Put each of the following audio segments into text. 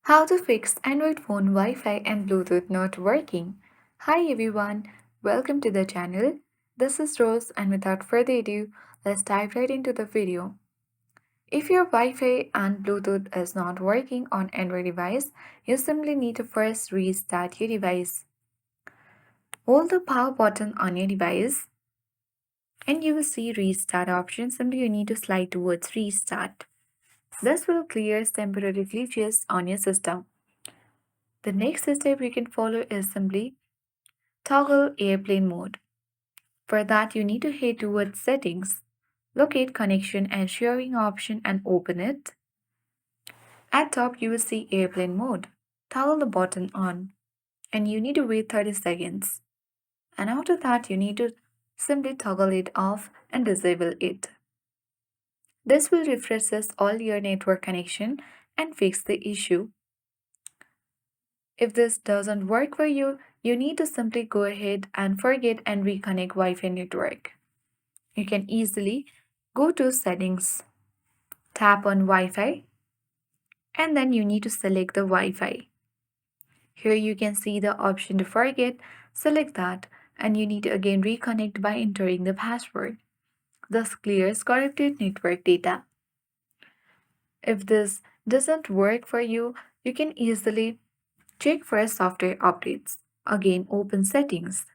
How to fix Android phone Wi-Fi and Bluetooth not working. Hi everyone, welcome to the channel. This is Rose and without further ado, let's dive right into the video. If your Wi-Fi and Bluetooth is not working on Android device, you simply need to first restart your device. Hold the power button on your device and you will see restart option. Simply you need to slide towards restart. This will clear temporary glitches on your system. The next step you can follow is simply toggle airplane mode. For that, you need to head towards settings, locate connection and sharing option and open it. At top, you will see airplane mode. Toggle the button on and you need to wait 30 seconds. And after that, you need to simply toggle it off and disable it. This will refresh all your network connection and fix the issue. If this doesn't work for you, you need to simply go ahead and forget and reconnect Wi-Fi network. You can easily go to settings, tap on Wi-Fi, and then you need to select the Wi-Fi. Here you can see the option to forget, select that, and you need to again reconnect by entering the password. This clears corrupted network data. If this doesn't work for you, you can easily check for software updates. Again, open settings,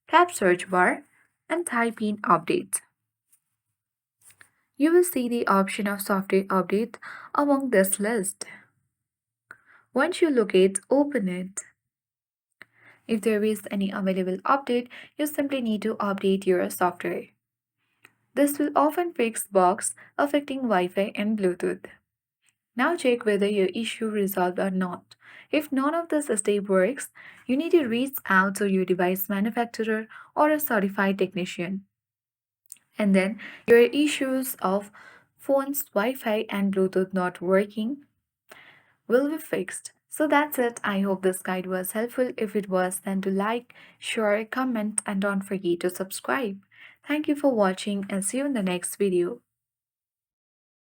tap search bar, and type in updates. You will see the option of software update among this list. Once you locate, open it. If there is any available update, you simply need to update your software. This will often fix bugs affecting Wi-Fi and Bluetooth. Now check whether your issue resolved or not. If none of this step works, you need to reach out to your device manufacturer or a certified technician. And then your issues of phone's Wi-Fi and Bluetooth not working will be fixed. So that's it. I hope this guide was helpful. If it was, then to like, share, comment, and don't forget to subscribe. Thank you for watching and see you in the next video.